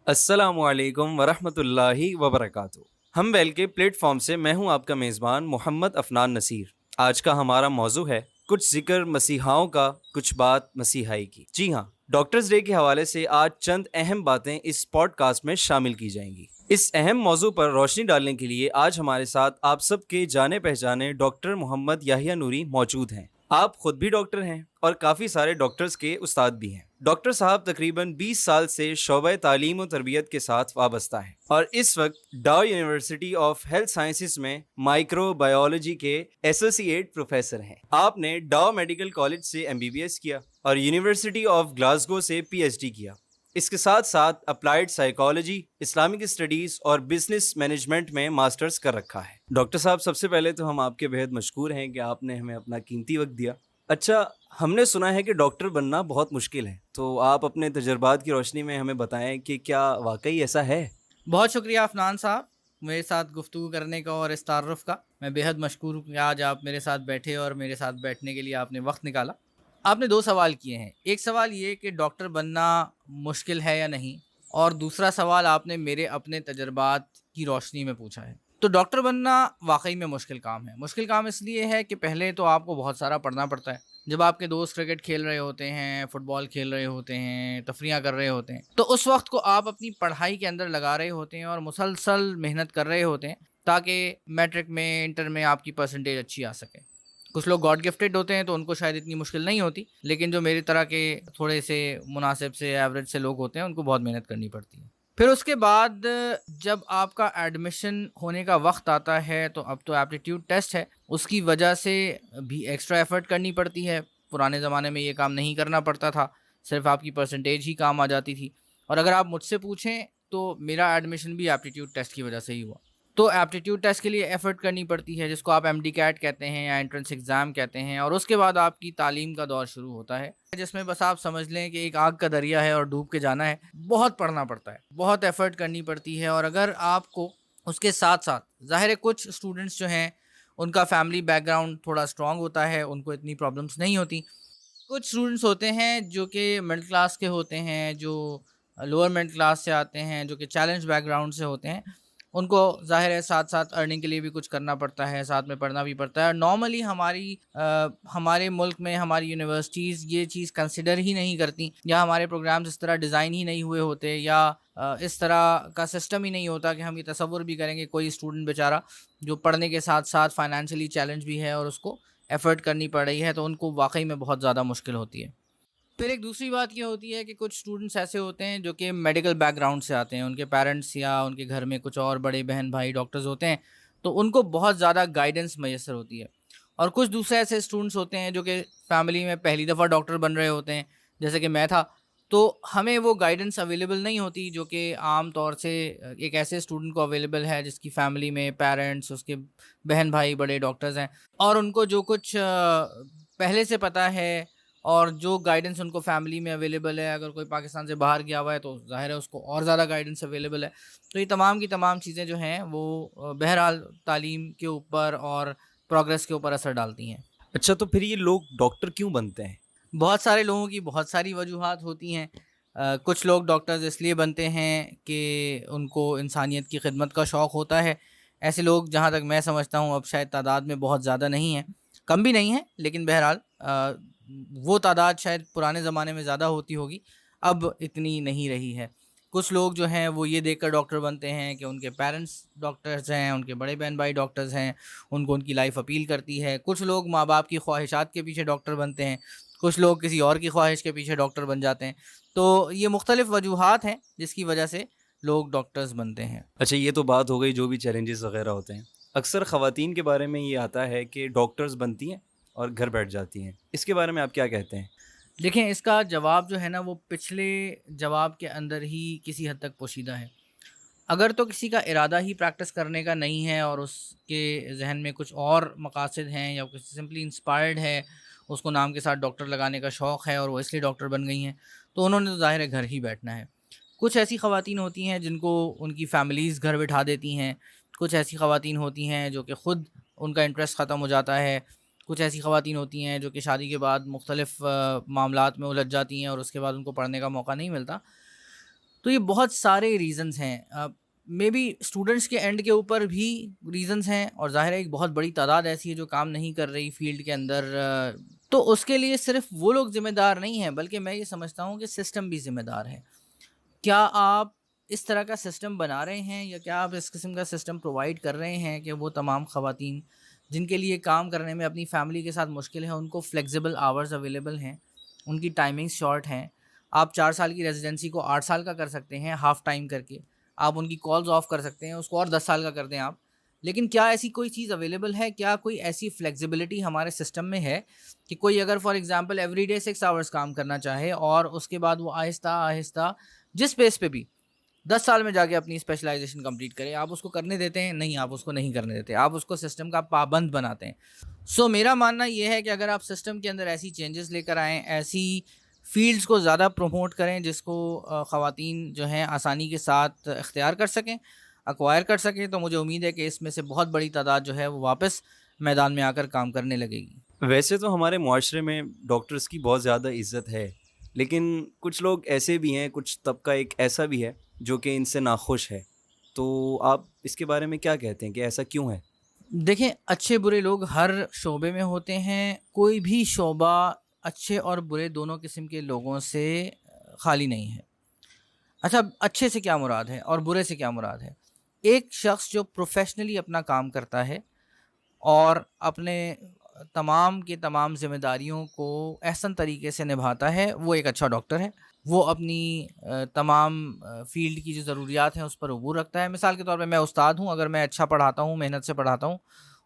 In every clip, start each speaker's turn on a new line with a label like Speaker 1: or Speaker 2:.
Speaker 1: السلام علیکم ورحمۃ اللہ وبرکاتہ۔ ہم ویل کے پلیٹ فارم سے میں ہوں آپ کا میزبان محمد افنان نصیر۔ آج کا ہمارا موضوع ہے کچھ ذکر مسیحاؤں کا، کچھ بات مسیحائی کی۔ جی ہاں، ڈاکٹرز ڈے کے حوالے سے آج چند اہم باتیں اس پوڈ کاسٹ میں شامل کی جائیں گی۔ اس اہم موضوع پر روشنی ڈالنے کے لیے آج ہمارے ساتھ آپ سب کے جانے پہچانے ڈاکٹر محمد یحییٰ نوری موجود ہیں۔ آپ خود بھی ڈاکٹر ہیں اور کافی سارے ڈاکٹرز کے استاد بھی ہیں۔ ڈاکٹر صاحب تقریباً 20 سال سے شعبہ تعلیم و تربیت کے ساتھ وابستہ ہیں اور اس وقت ڈاؤ یونیورسٹی آف ہیلتھ سائنسز میں مائکرو بایولوجی کے ایسوسی ایٹ پروفیسر ہیں۔ آپ نے ڈاؤ میڈیکل کالج سے MBBS کیا اور یونیورسٹی آف گلاسگو سے PhD کیا۔ اس کے ساتھ ساتھ اپلائیڈ سائیکالوجی، اسلامک اسٹڈیز اور بزنس مینجمنٹ میں ماسٹرز کر رکھا ہے۔ ڈاکٹر صاحب، سب سے پہلے تو ہم آپ کے بہت مشکور ہیں کہ آپ نے ہمیں اپنا قیمتی وقت دیا۔ اچھا، ہم نے سنا ہے کہ ڈاکٹر بننا بہت مشکل ہے، تو آپ اپنے تجربات کی روشنی میں ہمیں بتائیں کہ کیا واقعی ایسا ہے؟
Speaker 2: بہت شکریہ افنان صاحب، میرے ساتھ گفتگو کرنے کا اور اس تعارف کا۔ میں بےحد مشکور ہوں کہ آج آپ میرے ساتھ بیٹھے اور میرے ساتھ بیٹھنے کے لیے آپ نے وقت نکالا۔ آپ نے 2 سوال کیے ہیں، ایک سوال یہ کہ ڈاکٹر بننا مشکل ہے یا نہیں، اور دوسرا سوال آپ نے میرے اپنے تجربات کی روشنی میں پوچھا ہے۔ تو ڈاکٹر بننا واقعی میں مشکل کام ہے۔ مشکل کام اس لیے ہے کہ پہلے تو آپ کو بہت سارا پڑھنا پڑتا ہے۔ جب آپ کے دوست کرکٹ کھیل رہے ہوتے ہیں، فٹ بال کھیل رہے ہوتے ہیں، تفریح کر رہے ہوتے ہیں، تو اس وقت کو آپ اپنی پڑھائی کے اندر لگا رہے ہوتے ہیں اور مسلسل محنت کر رہے ہوتے ہیں تاکہ میٹرک میں، انٹر میں آپ کی پرسنٹیج اچھی آ سکے۔ کچھ لوگ گاڈ گفٹڈ ہوتے ہیں تو ان کو شاید اتنی مشکل نہیں ہوتی، لیکن جو میری طرح کے تھوڑے سے مناسب سے ایوریج سے لوگ ہوتے ہیں ان کو بہت محنت کرنی پڑتی ہے۔ پھر اس کے بعد جب آپ کا ایڈمیشن ہونے کا وقت آتا ہے تو اب تو ایپٹیٹیوڈ ٹیسٹ ہے، اس کی وجہ سے بھی ایکسٹرا ایفرٹ کرنی پڑتی ہے۔ پرانے زمانے میں یہ کام نہیں کرنا پڑتا تھا، صرف آپ کی پرسنٹیج ہی کام آ جاتی تھی۔ اور اگر آپ مجھ سے پوچھیں تو میرا ایڈمیشن بھی ایپٹیٹیوڈ ٹیسٹ کی وجہ سے ہی ہوا۔ تو ایپٹیٹیوڈ ٹیسٹ کے لیے ایفرٹ کرنی پڑتی ہے، جس کو آپ MD CAT کہتے ہیں یا انٹرنس ایگزام کہتے ہیں، اور اس کے بعد آپ کی تعلیم کا دور شروع ہوتا ہے، جس میں بس آپ سمجھ لیں کہ ایک آگ کا دریا ہے اور ڈوب کے جانا ہے۔ بہت پڑھنا پڑتا ہے، بہت ایفرٹ کرنی پڑتی ہے، اور اگر آپ کو اس کے ساتھ ساتھ، ظاہر ہے کچھ اسٹوڈنٹس جو ہیں ان کا فیملی بیک گراؤنڈ تھوڑا اسٹرانگ ہوتا ہے، ان کو اتنی پرابلمس نہیں ہوتی۔ کچھ اسٹوڈنٹس ہوتے ہیں جو کہ مڈل کلاس کے ہوتے ہیں، جو لوور مڈل کلاس سے آتے ہیں، جو کہ چیلنج بیک گراؤنڈ سے ہوتے ہیں، ان کو ظاہر ہے ساتھ ساتھ ارننگ کے لیے بھی کچھ کرنا پڑتا ہے، ساتھ میں پڑھنا بھی پڑتا ہے۔ اور نارملی ہمارے ملک میں ہماری یونیورسٹیز یہ چیز کنسیڈر ہی نہیں کرتی، یا ہمارے پروگرامز اس طرح ڈیزائن ہی نہیں ہوئے ہوتے، یا اس طرح کا سسٹم ہی نہیں ہوتا کہ ہم یہ تصور بھی کریں کہ کوئی اسٹوڈنٹ بیچارہ جو پڑھنے کے ساتھ ساتھ فائنینشلی چیلنج بھی ہے اور اس کو ایفرٹ کرنی پڑ رہی ہے، تو ان کو واقعی میں بہت زیادہ مشکل ہوتی ہے۔ پھر ایک دوسری بات یہ ہوتی ہے کہ کچھ اسٹوڈنٹس ایسے ہوتے ہیں جو کہ میڈیکل بیک گراؤنڈ سے آتے ہیں، ان کے پیرنٹس یا ان کے گھر میں کچھ اور بڑے بہن بھائی ڈاکٹرز ہوتے ہیں، تو ان کو بہت زیادہ گائیڈنس میسر ہوتی ہے۔ اور کچھ دوسرے ایسے اسٹوڈنٹس ہوتے ہیں جو کہ فیملی میں پہلی دفعہ ڈاکٹر بن رہے ہوتے ہیں، جیسے کہ میں تھا، تو ہمیں وہ گائیڈنس اویلیبل نہیں ہوتی جو کہ عام طور سے ایک ایسے اسٹوڈنٹ کو اویلیبل ہے جس کی فیملی میں پیرنٹس، اس کے بہن بھائی بڑے ڈاکٹرز ہیں، اور ان کو جو کچھ پہلے سے پتہ ہے اور جو گائیڈنس ان کو فیملی میں اویلیبل ہے۔ اگر کوئی پاکستان سے باہر گیا ہوا ہے تو ظاہر ہے اس کو اور زیادہ گائیڈنس اویلیبل ہے۔ تو یہ تمام کی تمام چیزیں جو ہیں وہ بہرحال تعلیم کے اوپر اور پروگریس کے اوپر اثر ڈالتی ہیں۔
Speaker 1: اچھا، تو پھر یہ لوگ ڈاکٹر کیوں بنتے ہیں؟
Speaker 2: بہت سارے لوگوں کی بہت ساری وجوہات ہوتی ہیں۔ کچھ لوگ ڈاکٹرز اس لیے بنتے ہیں کہ ان کو انسانیت کی خدمت کا شوق ہوتا ہے۔ ایسے لوگ جہاں تک میں سمجھتا ہوں اب شاید تعداد میں بہت زیادہ نہیں ہیں، کم بھی نہیں ہیں، لیکن بہرحال وہ تعداد شاید پرانے زمانے میں زیادہ ہوتی ہوگی، اب اتنی نہیں رہی ہے۔ کچھ لوگ جو ہیں وہ یہ دیکھ کر ڈاکٹر بنتے ہیں کہ ان کے پیرنٹس ڈاکٹرز ہیں، ان کے بڑے بہن بھائی ڈاکٹرز ہیں، ان کو ان کی لائف اپیل کرتی ہے۔ کچھ لوگ ماں باپ کی خواہشات کے پیچھے ڈاکٹر بنتے ہیں، کچھ لوگ کسی اور کی خواہش کے پیچھے ڈاکٹر بن جاتے ہیں۔ تو یہ مختلف وجوہات ہیں جس کی وجہ سے لوگ ڈاکٹرز بنتے ہیں۔
Speaker 1: اچھا، یہ تو بات ہو گئی جو بھی چیلنجز وغیرہ ہوتے ہیں۔ اکثر خواتین کے بارے میں یہ آتا ہے کہ ڈاکٹرز بنتی ہیں اور گھر بیٹھ جاتی ہیں، اس کے بارے میں آپ کیا کہتے ہیں؟
Speaker 2: دیکھیں، اس کا جواب جو ہے نا وہ پچھلے جواب کے اندر ہی کسی حد تک پوشیدہ ہے۔ اگر تو کسی کا ارادہ ہی پریکٹس کرنے کا نہیں ہے اور اس کے ذہن میں کچھ اور مقاصد ہیں، یا کسی سمپلی انسپائرڈ ہے، اس کو نام کے ساتھ ڈاکٹر لگانے کا شوق ہے اور وہ اس لیے ڈاکٹر بن گئی ہیں، تو انہوں نے تو ظاہر ہے گھر ہی بیٹھنا ہے۔ کچھ ایسی خواتین ہوتی ہیں جن کو ان کی فیملیز گھر بٹھا دیتی ہیں، کچھ ایسی خواتین ہوتی ہیں جو کہ خود ان کا انٹرسٹ ختم ہو جاتا ہے، کچھ ایسی خواتین ہوتی ہیں جو کہ شادی کے بعد مختلف معاملات میں الجھ جاتی ہیں اور اس کے بعد ان کو پڑھنے کا موقع نہیں ملتا۔ تو یہ بہت سارے ریزنز ہیں، مے بی اسٹوڈنٹس کے اینڈ کے اوپر بھی ریزنز ہیں، اور ظاہر ہے ایک بہت بڑی تعداد ایسی ہے جو کام نہیں کر رہی فیلڈ کے اندر، تو اس کے لیے صرف وہ لوگ ذمہ دار نہیں ہیں، بلکہ میں یہ سمجھتا ہوں کہ سسٹم بھی ذمہ دار ہے۔ کیا آپ اس طرح کا سسٹم بنا رہے ہیں، یا کیا آپ اس قسم کا سسٹم پرووائڈ کر رہے ہیں کہ وہ تمام خواتین جن کے لیے کام کرنے میں اپنی فیملی کے ساتھ مشکل ہے، ان کو فلیکسیبل آورز اویلیبل ہیں، ان کی ٹائمنگز شارٹ ہیں؟ آپ 4 سال کی ریزیڈنسی کو 8 سال کا کر سکتے ہیں ہاف ٹائم کر کے، آپ ان کی کالز آف کر سکتے ہیں، اس کو اور 10 سال کا کر دیں آپ، لیکن کیا ایسی کوئی چیز اویلیبل ہے؟ کیا کوئی ایسی فلیکسیبلٹی ہمارے سسٹم میں ہے کہ کوئی اگر for example every day 6 hours کام کرنا چاہے، اور اس کے بعد وہ آہستہ آہستہ جس بیس پہ بھی 10 سال میں جا کے اپنی اسپیشلائزیشن کمپلیٹ کرے، آپ اس کو کرنے دیتے ہیں؟ نہیں، آپ اس کو نہیں کرنے دیتے، آپ اس کو سسٹم کا پابند بناتے ہیں۔ سو میرا ماننا یہ ہے کہ اگر آپ سسٹم کے اندر ایسی چینجز لے کر آئیں، ایسی فیلڈز کو زیادہ پروموٹ کریں جس کو خواتین جو ہیں آسانی کے ساتھ اختیار کر سکیں، ایکوائر کر سکیں، تو مجھے امید ہے کہ اس میں سے بہت بڑی تعداد جو ہے وہ واپس میدان میں آ کر کام کرنے لگے گی۔
Speaker 1: ویسے تو ہمارے معاشرے میں ڈاکٹرز کی بہت زیادہ عزت ہے، لیکن کچھ لوگ ایسے بھی ہیں، کچھ طبقہ ایک ایسا بھی ہے جو کہ ان سے ناخوش ہے، تو آپ اس کے بارے میں کیا کہتے ہیں کہ ایسا کیوں ہے؟
Speaker 2: دیکھیں، اچھے برے لوگ ہر شعبے میں ہوتے ہیں، کوئی بھی شعبہ اچھے اور برے دونوں قسم کے لوگوں سے خالی نہیں ہے۔ اچھا، اچھے سے کیا مراد ہے اور برے سے کیا مراد ہے؟ ایک شخص جو پروفیشنلی اپنا کام کرتا ہے اور اپنے تمام کے تمام ذمہ داریوں کو احسن طریقے سے نبھاتا ہے، وہ ایک اچھا ڈاکٹر ہے۔ وہ اپنی تمام فیلڈ کی جو ضروریات ہیں اس پر عبور رکھتا ہے۔ مثال کے طور پہ میں استاد ہوں، اگر میں اچھا پڑھاتا ہوں، محنت سے پڑھاتا ہوں،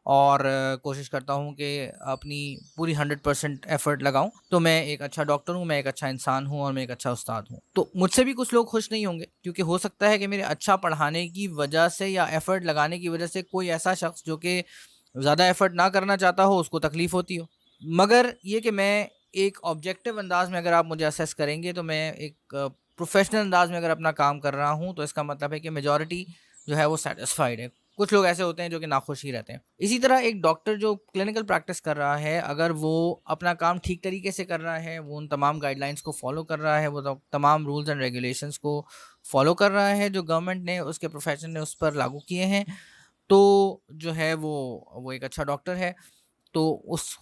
Speaker 2: اور کوشش کرتا ہوں کہ اپنی پوری 100% ایفرٹ لگاؤں، تو میں ایک اچھا ڈاکٹر ہوں، میں ایک اچھا انسان ہوں، اور میں ایک اچھا استاد ہوں۔ تو مجھ سے بھی کچھ لوگ خوش نہیں ہوں گے، کیونکہ ہو سکتا ہے کہ میرے اچھا پڑھانے کی وجہ سے یا ایفرٹ لگانے کی وجہ سے کوئی ایسا شخص جو کہ زیادہ ایفرٹ نہ کرنا چاہتا ہو، اس کو تکلیف ہوتی ہو۔ مگر یہ کہ میں ایک آبجیکٹیو انداز میں اگر آپ مجھے اسیس کریں گے، تو میں ایک پروفیشنل انداز میں اگر اپنا کام کر رہا ہوں، تو اس کا مطلب ہے کہ میجورٹی جو ہے وہ سیٹسفائیڈ ہے۔ کچھ لوگ ایسے ہوتے ہیں جو کہ ناخوش ہی رہتے ہیں۔ اسی طرح ایک ڈاکٹر جو کلینکل پریکٹس کر رہا ہے، اگر وہ اپنا کام ٹھیک طریقے سے کر رہا ہے، وہ ان تمام گائیڈ لائنس کو فالو کر رہا ہے، وہ تمام رولز اینڈ ریگولیشنس کو فالو کر رہا ہے جو گورنمنٹ نے، اس کے پروفیشن نے اس پر لاگو کیے ہیں، تو جو ہے وہ ایک اچھا ڈاکٹر ہے۔ تو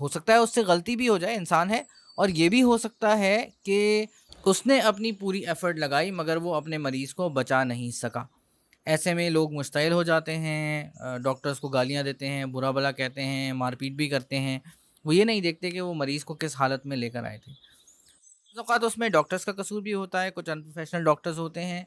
Speaker 2: ہو سکتا ہے اس سے غلطی بھی ہو جائے، انسان ہے، اور یہ بھی ہو سکتا ہے کہ اس نے اپنی پوری ایفرٹ لگائی مگر وہ اپنے مریض کو بچا نہیں سکا۔ ایسے میں لوگ مشتعل ہو جاتے ہیں، ڈاکٹرز کو گالیاں دیتے ہیں، برا بھلا کہتے ہیں، مار پیٹ بھی کرتے ہیں، وہ یہ نہیں دیکھتے کہ وہ مریض کو کس حالت میں لے کر آئے تھے۔ بعض اوقات اس میں ڈاکٹرز کا قصور بھی ہوتا ہے، کچھ انپروفیشنل ڈاکٹرز ہوتے ہیں،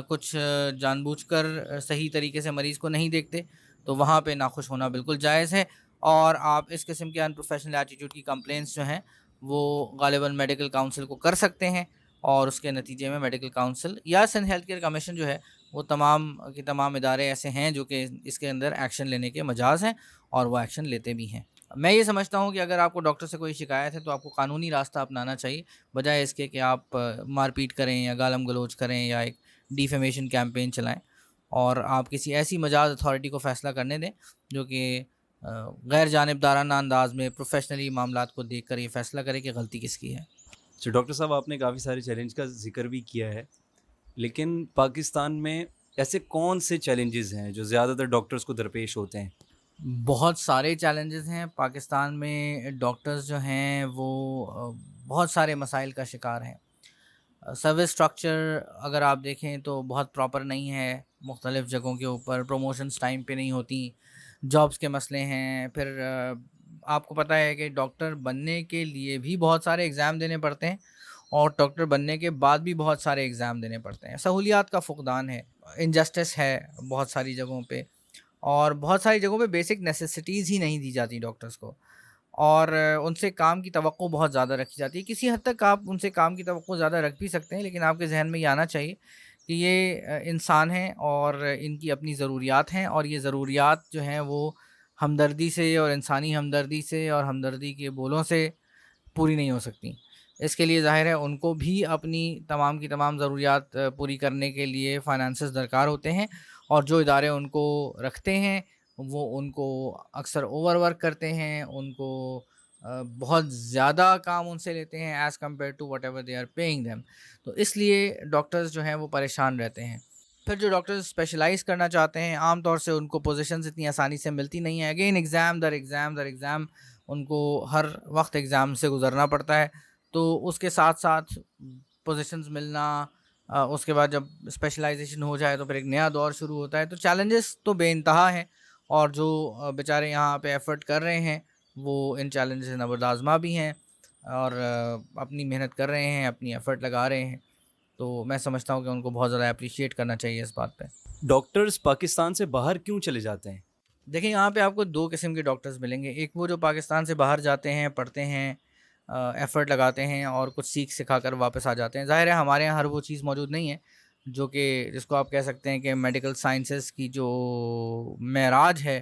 Speaker 2: کچھ جان بوجھ کر صحیح طریقے سے مریض کو نہیں دیکھتے، تو وہاں پہ ناخوش ہونا بالکل جائز ہے، اور آپ اس قسم کے انپروفیشنل ایٹیٹیوڈ کی کمپلینس جو ہیں وہ غالباً میڈیکل کاؤنسل کو کر سکتے ہیں، اور اس کے نتیجے میں میڈیکل کاؤنسل یا سندھ ہیلتھ کیئر کمیشن جو ہے، وہ تمام کے تمام ادارے ایسے ہیں جو کہ اس کے اندر ایکشن لینے کے مجاز ہیں، اور وہ ایکشن لیتے بھی ہیں۔ میں یہ سمجھتا ہوں کہ اگر آپ کو ڈاکٹر سے کوئی شکایت ہے تو آپ کو قانونی راستہ اپنانا چاہیے، بجائے اس کے کہ آپ مار پیٹ کریں یا گالم گلوچ کریں یا ایک ڈیفیمیشن کیمپین چلائیں، اور آپ کسی ایسی مجاز اتھارٹی کو فیصلہ کرنے دیں جو کہ غیر جانبدارانہ انداز میں پروفیشنلی معاملات کو دیکھ کر یہ فیصلہ کرے کہ غلطی کس کی ہے۔
Speaker 1: تو ڈاکٹر صاحب، آپ نے کافی سارے چیلنج کا ذکر بھی کیا ہے، لیکن پاکستان میں ایسے کون سے چیلنجز ہیں جو زیادہ تر ڈاکٹرز کو درپیش ہوتے ہیں؟
Speaker 2: بہت سارے چیلنجز ہیں پاکستان میں، ڈاکٹرز جو ہیں وہ بہت سارے مسائل کا شکار ہیں۔ سروس اسٹرکچر اگر آپ دیکھیں تو بہت پراپر نہیں ہے، مختلف جگہوں کے اوپر پروموشنز ٹائم پہ نہیں ہوتی، جابس کے مسئلے ہیں، پھر آپ کو پتہ ہے کہ ڈاکٹر بننے کے لیے بھی بہت سارے ایگزام دینے پڑتے ہیں، اور ڈاکٹر بننے کے بعد بھی بہت سارے ایگزام دینے پڑتے ہیں۔ سہولیات کا فقدان ہے، انجسٹس ہے بہت ساری جگہوں پہ، اور بہت ساری جگہوں پہ بیسک نیسیسٹیز ہی نہیں دی جاتی ڈاکٹرز کو، اور ان سے کام کی توقع بہت زیادہ رکھی جاتی ہے۔ کسی حد تک آپ ان سے کام کی توقع زیادہ رکھ بھی سکتے ہیں، لیکن آپ کے ذہن میں یہ آنا چاہیے کہ یہ انسان ہیں اور ان کی اپنی ضروریات ہیں، اور یہ ضروریات جو ہیں وہ ہمدردی سے اور انسانی ہمدردی سے اور ہمدردی کے بولوں سے پوری نہیں ہو سکتی۔ اس کے لیے ظاہر ہے ان کو بھی اپنی تمام کی تمام ضروریات پوری کرنے کے لیے فائنانسز درکار ہوتے ہیں، اور جو ادارے ان کو رکھتے ہیں وہ ان کو اکثر اوور ورک کرتے ہیں، ان کو بہت زیادہ کام ان سے لیتے ہیں as compare to whatever they are paying them. تو اس لیے ڈاکٹرز جو ہیں وہ پریشان رہتے ہیں. پھر جو ڈاکٹرز اسپیشلائز کرنا چاہتے ہیں عام طور سے ان کو پوزیشنز اتنی آسانی سے ملتی نہیں ہیں. Again exam there exam there exam in کو ہر وقت ایگزام سے گزرنا پڑتا ہے. تو اس کے ساتھ ساتھ پوزیشنز ملنا، اس کے بعد جب اسپیشلائزیشن ہو جائے تو پھر ایک نیا دور شروع ہوتا ہے. تو چیلنجز تو بے انتہا ہیں، اور جو بیچارے یہاں پہ ایفرٹ کر رہے ہیں وہ ان چیلنجز سے نبرد آزما بھی ہیں اور اپنی محنت کر رہے ہیں، اپنی ایفرٹ لگا رہے ہیں. تو میں سمجھتا ہوں کہ ان کو بہت زیادہ اپریشیٹ کرنا چاہیے اس بات پہ.
Speaker 1: ڈاکٹرز پاکستان سے باہر کیوں چلے جاتے ہیں؟
Speaker 2: دیکھیں یہاں پہ آپ کو دو قسم کے ڈاکٹرز ملیں گے. ایک وہ جو پاکستان سے باہر جاتے ہیں، پڑھتے ہیں، ایفرٹ لگاتے ہیں اور کچھ سیکھ سکھا کر واپس آ جاتے ہیں. ظاہر ہے ہمارے یہاں ہر وہ چیز موجود نہیں ہے جو کہ جس کو آپ کہہ سکتے ہیں کہ میڈیکل سائنسز کی جو معراج ہے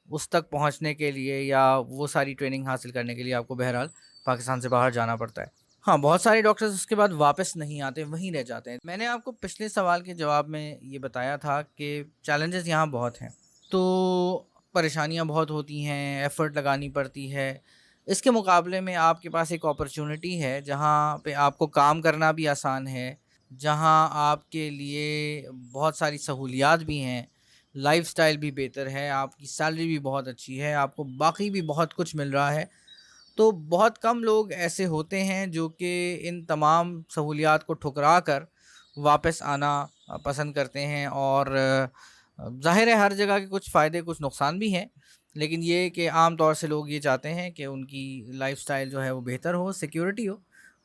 Speaker 2: اس تک پہنچنے کے لیے یا وہ ساری ٹریننگ حاصل کرنے کے لیے آپ کو بہرحال پاکستان سے باہر جانا پڑتا ہے. ہاں بہت سارے ڈاکٹرز اس کے بعد واپس نہیں آتے، وہیں رہ جاتے ہیں. میں نے آپ کو پچھلے سوال کے جواب میں یہ بتایا تھا کہ چیلنجز یہاں بہت ہیں، تو پریشانیاں بہت ہوتی ہیں، ایفرٹ لگانی پڑتی ہے. اس کے مقابلے میں آپ کے پاس ایک اپرچونٹی ہے جہاں پہ آپ کو کام کرنا بھی آسان ہے، جہاں آپ کے لیے بہت ساری سہولیات بھی ہیں، لائف سٹائل بھی بہتر ہے، آپ کی سیلری بھی بہت اچھی ہے، آپ کو باقی بھی بہت کچھ مل رہا ہے. تو بہت کم لوگ ایسے ہوتے ہیں جو کہ ان تمام سہولیات کو ٹھکرا کر واپس آنا پسند کرتے ہیں. اور ظاہر ہے ہر جگہ کے کچھ فائدے کچھ نقصان بھی ہیں، لیکن یہ کہ عام طور سے لوگ یہ چاہتے ہیں کہ ان کی لائف سٹائل جو ہے وہ بہتر ہو، سیکیورٹی ہو.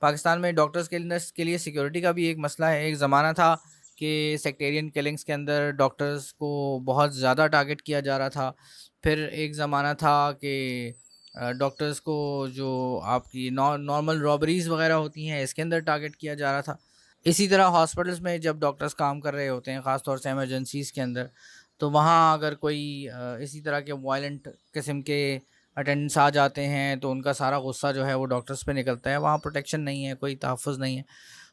Speaker 2: پاکستان میں ڈاکٹرز کے لیے سیکیورٹی کا بھی ایک مسئلہ ہے. ایک زمانہ تھا کہ سیکٹیرین کلنگز کے اندر ڈاکٹرز کو بہت زیادہ ٹارگٹ کیا جا رہا تھا. پھر ایک زمانہ تھا کہ ڈاکٹرز کو جو آپ کی نارمل رابریز وغیرہ ہوتی ہیں اس کے اندر ٹارگٹ کیا جا رہا تھا. اسی طرح ہاسپٹلس میں جب ڈاکٹرز کام کر رہے ہوتے ہیں خاص طور سے ایمرجنسیز کے اندر، تو وہاں اگر کوئی اسی طرح کے وائلنٹ قسم کے اٹینڈنٹس آ جاتے ہیں تو ان کا سارا غصہ جو ہے وہ ڈاکٹرز پہ نکلتا ہے. وہاں پروٹیکشن نہیں ہے، کوئی تحفظ نہیں ہے.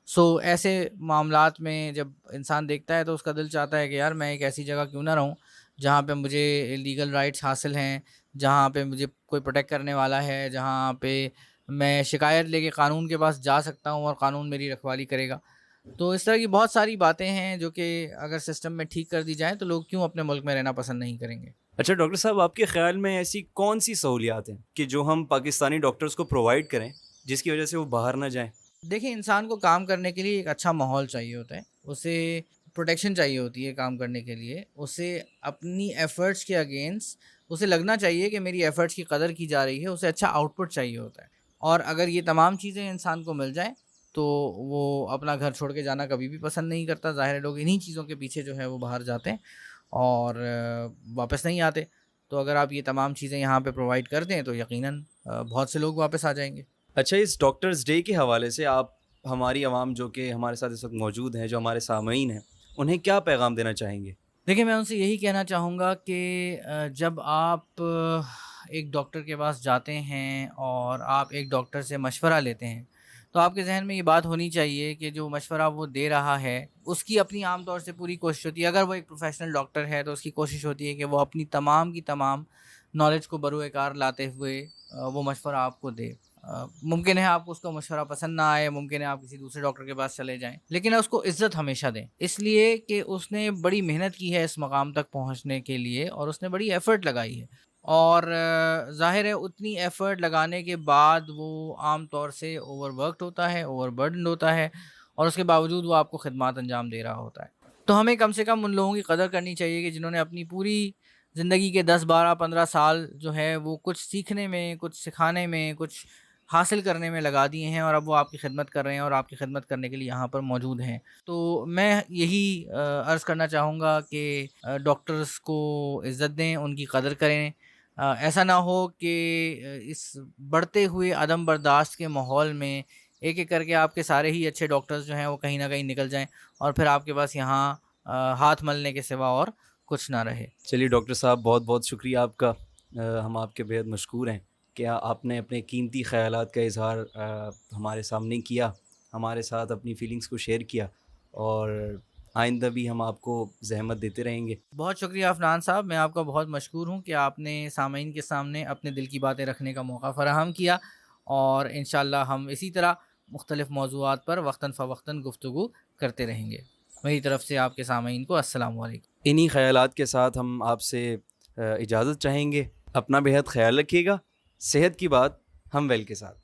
Speaker 2: سو ایسے معاملات میں جب انسان دیکھتا ہے تو اس کا دل چاہتا ہے کہ یار میں ایک ایسی جگہ کیوں نہ رہوں جہاں پہ مجھے لیگل رائٹس حاصل ہیں، جہاں پہ مجھے کوئی پروٹیکٹ کرنے والا ہے، جہاں پہ میں شکایت لے کے قانون کے پاس جا سکتا ہوں اور قانون میری رکھوالی کرے گا. تو اس طرح کی بہت ساری باتیں ہیں جو کہ اگر سسٹم میں ٹھیک کر دی جائیں تو لوگ کیوں اپنے ملک میں رہنا پسند نہیں کریں گے.
Speaker 1: اچھا ڈاکٹر صاحب، آپ کے خیال میں ایسی کون سی سہولیات ہیں کہ جو ہم پاکستانی ڈاکٹرز کو پرووائڈ کریں جس کی وجہ سے وہ باہر نہ جائیں؟
Speaker 2: دیکھیں انسان کو کام کرنے کے لیے ایک اچھا ماحول چاہیے ہوتا ہے، اسے پروٹیکشن چاہیے ہوتی ہے کام کرنے کے لیے، اسے اپنی ایفرٹس کے اگینسٹ اسے لگنا چاہیے کہ میری ایفرٹس کی قدر کی جا رہی ہے، اسے اچھا آؤٹ پٹ چاہیے ہوتا ہے. اور اگر یہ تمام چیزیں انسان کو مل جائیں تو وہ اپنا گھر چھوڑ کے جانا کبھی بھی پسند نہیں کرتا. ظاہر ہے لوگ انہی چیزوں کے پیچھے جو ہے وہ باہر جاتے ہیں اور واپس نہیں آتے. تو اگر آپ یہ تمام چیزیں یہاں پہ پرووائڈ کر دیں تو یقیناً بہت سے لوگ واپس آ جائیں گے.
Speaker 1: اچھا، اس ڈاکٹرز ڈے کے حوالے سے آپ ہماری عوام جو کہ ہمارے ساتھ اس وقت موجود ہیں، جو ہمارے سامعین ہیں، انہیں کیا پیغام دینا چاہیں گے؟
Speaker 2: دیکھیں میں ان سے یہی کہنا چاہوں گا کہ جب آپ ایک ڈاکٹر کے پاس جاتے ہیں اور آپ ایک ڈاکٹر سے مشورہ لیتے ہیں تو آپ کے ذہن میں یہ بات ہونی چاہیے کہ جو مشورہ وہ دے رہا ہے اس کی اپنی عام طور سے پوری کوشش ہوتی ہے. اگر وہ ایک پروفیشنل ڈاکٹر ہے تو اس کی کوشش ہوتی ہے کہ وہ اپنی تمام کی تمام نالج کو بروئے کار لاتے ہوئے وہ مشورہ آپ کو دے. ممکن ہے آپ کو اس کا مشورہ پسند نہ آئے، ممکن ہے آپ کسی دوسرے ڈاکٹر کے پاس چلے جائیں، لیکن اس کو عزت ہمیشہ دیں، اس لیے کہ اس نے بڑی محنت کی ہے اس مقام تک پہنچنے کے لیے اور اس نے بڑی ایفرٹ لگائی ہے. اور ظاہر ہے اتنی ایفرٹ لگانے کے بعد وہ عام طور سے اوور ورکڈ ہوتا ہے، اوور برڈنڈ ہوتا ہے، اور اس کے باوجود وہ آپ کو خدمات انجام دے رہا ہوتا ہے. تو ہمیں کم سے کم ان لوگوں کی قدر کرنی چاہیے کہ جنہوں نے اپنی پوری زندگی کے 10 12 15 سال جو ہے وہ کچھ سیکھنے میں، کچھ سکھانے میں، کچھ حاصل کرنے میں لگا دیے ہیں اور اب وہ آپ کی خدمت کر رہے ہیں اور آپ کی خدمت کرنے کے لیے یہاں پر موجود ہیں. تو میں یہی عرض کرنا چاہوں گا کہ ڈاکٹرز کو عزت دیں، ان کی قدر کریں. ایسا نہ ہو کہ اس بڑھتے ہوئے عدم برداشت کے ماحول میں ایک ایک کر کے آپ کے سارے ہی اچھے ڈاکٹرز جو ہیں وہ کہیں نہ کہیں نکل جائیں اور پھر آپ کے پاس یہاں ہاتھ ملنے کے سوا اور کچھ نہ رہے.
Speaker 1: چلیے ڈاکٹر صاحب، بہت بہت شکریہ آپ کا. ہم آپ کے بےحد مشکور ہیں کہ آپ نے اپنے قیمتی خیالات کا اظہار ہمارے سامنے کیا، ہمارے ساتھ اپنی فیلنگز کو شیئر کیا، اور آئندہ بھی ہم آپ کو زحمت دیتے رہیں گے۔
Speaker 2: بہت شکریہ عفنان صاحب، میں آپ کا بہت مشکور ہوں کہ آپ نے سامعین کے سامنے اپنے دل کی باتیں رکھنے کا موقع فراہم کیا، اور انشاءاللہ ہم اسی طرح مختلف موضوعات پر وقتاً فوقتاً گفتگو کرتے رہیں گے۔ میری طرف سے آپ کے سامعین کو السلام علیکم۔
Speaker 1: انہی خیالات کے ساتھ ہم آپ سے اجازت چاہیں گے۔ اپنا بے حد خیال رکھیے گا۔ صحت کی بات ہم ویل کے ساتھ۔